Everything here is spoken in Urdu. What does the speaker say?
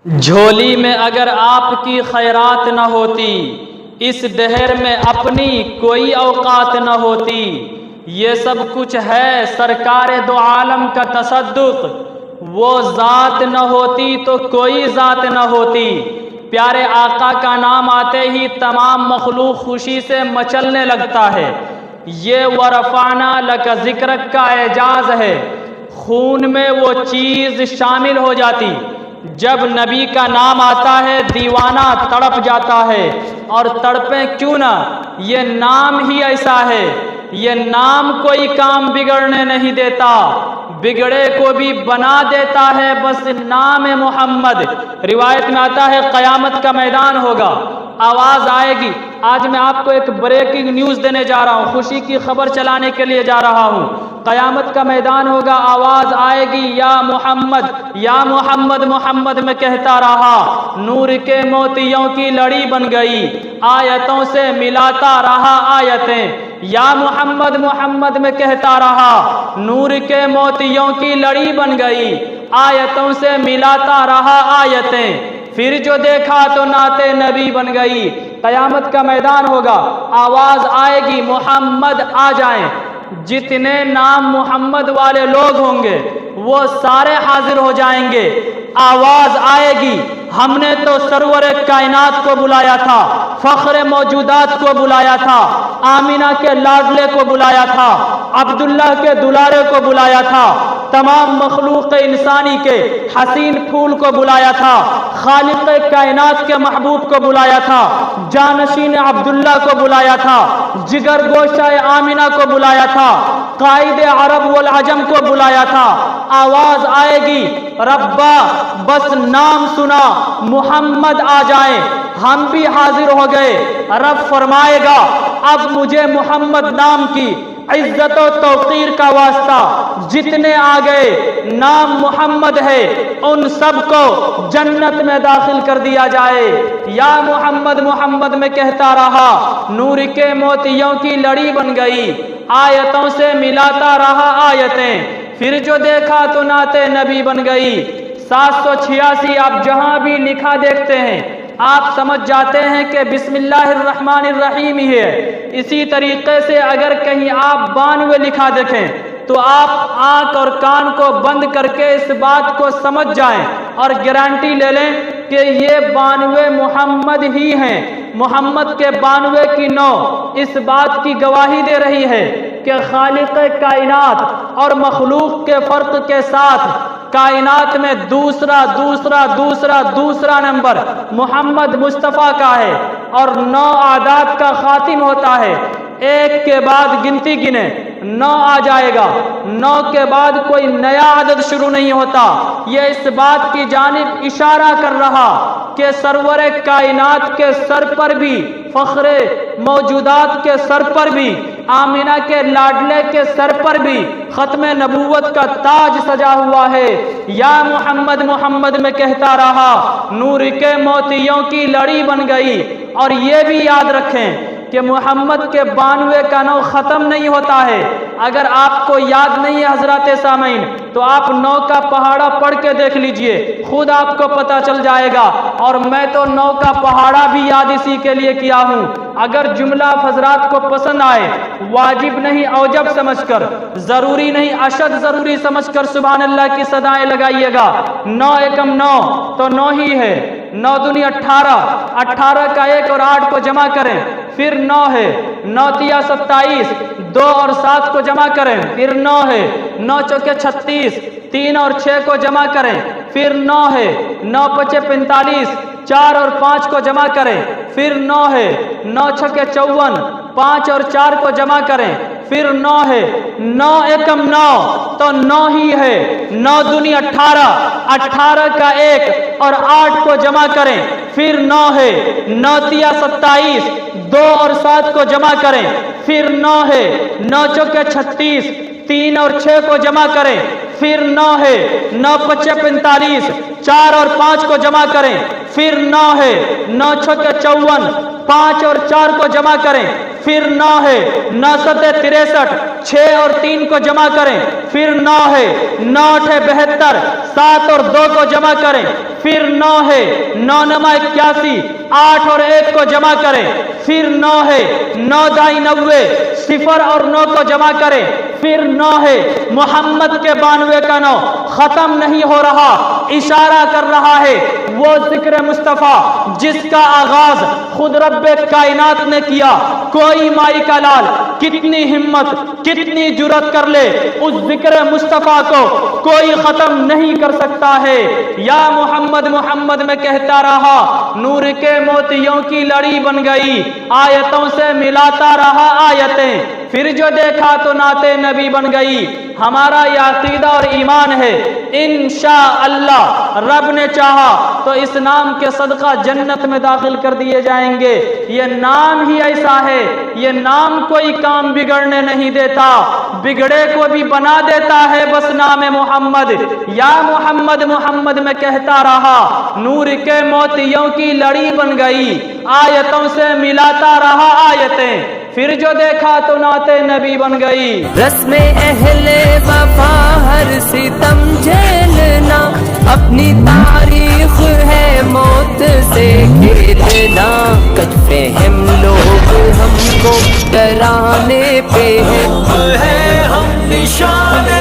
جھولی میں اگر آپ کی خیرات نہ ہوتی، اس دہر میں اپنی کوئی اوقات نہ ہوتی۔ یہ سب کچھ ہے سرکار دو عالم کا تصدق، وہ ذات نہ ہوتی تو کوئی ذات نہ ہوتی۔ پیارے آقا کا نام آتے ہی تمام مخلوق خوشی سے مچلنے لگتا ہے۔ یہ ورفعنا لک ذکرک کا اعجاز ہے۔ خون میں وہ چیز شامل ہو جاتی، جب نبی کا نام آتا ہے دیوانہ تڑپ جاتا ہے، اور تڑپیں کیوں نہ، یہ نام ہی ایسا ہے۔ یہ نام کوئی کام بگڑنے نہیں دیتا، بگڑے کو بھی بنا دیتا ہے بس نام محمد۔ روایت میں آتا ہے قیامت کا میدان ہوگا، آواز آئے گی۔ آج میں آپ کو ایک بریکنگ نیوز دینے جا رہا ہوں، خوشی کی خبر چلانے کے لیے جا رہا ہوں۔ قیامت کا میدان ہوگا، آواز آئے گی یا محمد یا محمد، محمد میں کہتا رہا، نور کے موتیوں کی لڑی بن گئی، آیتوں سے ملاتا رہا آیتیں۔ یا محمد، محمد میں کہتا رہا، نور کے موتیوں کی لڑی بن گئی، آیتوں سے ملاتا رہا آیتیں۔ پھر جو دیکھا تو نعت نبی بن گئی۔ قیامت کا میدان ہوگا، آواز آئے گی محمد آ جائیں۔ جتنے نام محمد والے لوگ ہوں گے وہ سارے حاضر ہو جائیں گے۔ آواز آئے گی، ہم نے تو سرور کائنات کو بلایا تھا، فخر موجودات کو بلایا تھا، آمینہ کے لاڈلے کو بلایا تھا، عبداللہ کے دلارے کو بلایا تھا، تمام مخلوق انسانی کے حسین پھول کو بلایا تھا، خالق کائنات کے محبوب کو بلایا تھا، جانشین عبداللہ کو بلایا تھا، جگر گوشہ آمینہ کو بلایا تھا، قائد عرب والعجم کو بلایا تھا۔ آواز آئے گی، ربا بس نام سنا محمد آ جائیں، ہم بھی حاضر ہو گئے۔ رب فرمائے گا، اب مجھے محمد نام کی عزت و توقیر کا واسطہ، جتنے آ گئے نام محمد ہے ان سب کو جنت میں داخل کر دیا جائے۔ یا محمد، محمد میں کہتا رہا، نور کے موتیوں کی لڑی بن گئی، آیتوں سے ملاتا رہا آیتیں۔ پھر جو دیکھا تو نعت نبی بن گئی۔ 786 آپ جہاں بھی لکھا دیکھتے ہیں آپ سمجھ جاتے ہیں کہ بسم اللہ الرحمن الرحیم ہی ہے۔ اسی طریقے سے اگر کہیں آپ 92 لکھا دیکھیں تو آپ آنکھ اور کان کو بند کر کے اس بات کو سمجھ جائیں اور گارنٹی لے لیں کہ یہ 92 محمد ہی ہیں۔ محمد کے 92 کی 9 اس بات کی گواہی دے رہی ہے کہ خالق کائنات اور مخلوق کے فرق کے ساتھ کائنات میں دوسرا نمبر محمد مصطفیٰ کا ہے، اور 9 اعداد کا خاتم ہوتا ہے۔ 1 کے بعد گنتی گنے 9 آ جائے گا، 9 کے بعد کوئی نیا عدد شروع نہیں ہوتا۔ یہ اس بات کی جانب اشارہ کر رہا کہ سرور کائنات کے سر پر بھی، فخر موجودات کے سر پر بھی، آمینہ کے لاڈلے کے سر پر بھی ختم نبوت کا تاج سجا ہوا ہے۔ یا محمد، محمد میں کہتا رہا، نور کے موتیوں کی لڑی بن گئی۔ اور یہ بھی یاد رکھیں کہ محمد کے 92 کا 9 ختم نہیں ہوتا ہے۔ اگر آپ کو یاد نہیں ہے حضرات سامعین تو آپ 9 کا پہاڑا پڑھ کے دیکھ لیجئے، خود آپ کو پتہ چل جائے گا۔ اور میں تو 9 کا پہاڑا بھی یاد اسی کے لیے کیا ہوں۔ اگر جملہ حضرات کو پسند آئے، واجب نہیں اوجب سمجھ کر، ضروری نہیں اشد ضروری سمجھ کر سبحان اللہ کی صدائیں لگائیے گا۔ 9 ایکم 9 تو 9 ہی ہے، 9 دنی 18، 18 کا 1 اور 8 کو جمع کریں پھر 9 ہے، 9 تیا 27، 2 اور 7 کو جمع کریں پھر 9 ہے، 9 چوکے 36، 3 اور 6 کو جمع کریں پھر 9 ہے، 9 پچے 45، 4 اور 5 کو جمع کریں پھر 9 ہے، 9 چھکے 54، 5 اور 4 کو جمع کریں پھر 9 ہے، 9 ایکم 9 تو 9 ہی ہے، 9 دنی 18، 18 کا 1 اور 8 کو جمع کریں پھر 9 ہے، 9 تیا 27، 2 اور 7 کو جمع کریں پھر 9 ہے، 9 چوکے 36، 3 اور 6 کو جمع کریں پھر 9 ہے، 9 پچے 45، 4 اور 5 کو جمع کریں پھر 9 ہے، 9 چھکے 54، 5 اور 4 کو جمع کریں پھر 9 ہے 963 6 اور 3 کو جمع کریں پھر 9 ہے 9 8 72 7 اور 2 کو جمع کریں پھر 9 ہے 9 9 81 8 اور 1 کو جمع کریں پھر 9 ہے 9 دائی 90 0 اور 9 کو جمع کریں پھر 9 ہے محمد کے 92 کا 9 ختم نہیں ہو رہا اشارہ کر رہا ہے وہ ذکر مصطفیٰ جس کا آغاز خود رب کائنات نے کیا کوئی مائی کا لال کتنی ہمت کتنی جرت کر لے اس ذکر مصطفیٰ کو کوئی ختم نہیں کر سکتا ہے یا محمد محمد میں کہتا رہا نور کے موتیوں کی لڑی بن گئی آیتوں سے ملاتا رہا آیتیں پھر جو دیکھا تو نعت نبی بن گئی ہمارا یہ عقیدہ اور ایمان ہے انشاءاللہ رب نے چاہا تو اس نام کے صدقہ جنت میں داخل کر دیے جائیں گے یہ نام ہی ایسا ہے یہ نام کوئی کام بگڑنے نہیں دیتا بگڑے کو بھی بنا دیتا ہے بس نام محمد یا محمد محمد میں کہتا رہا نور کے موتیوں کی لڑی بن گئی آیتوں سے ملاتا رہا آیتیں پھر جو دیکھا تو نعت نبی بن گئی رسم اہل وفا ہر ستم جھیلنا اپنی تاریخ ہے موت سے کھیلنا کچھ فہم لوگ ہم کو ڈرانے پہ ہے ہم نشان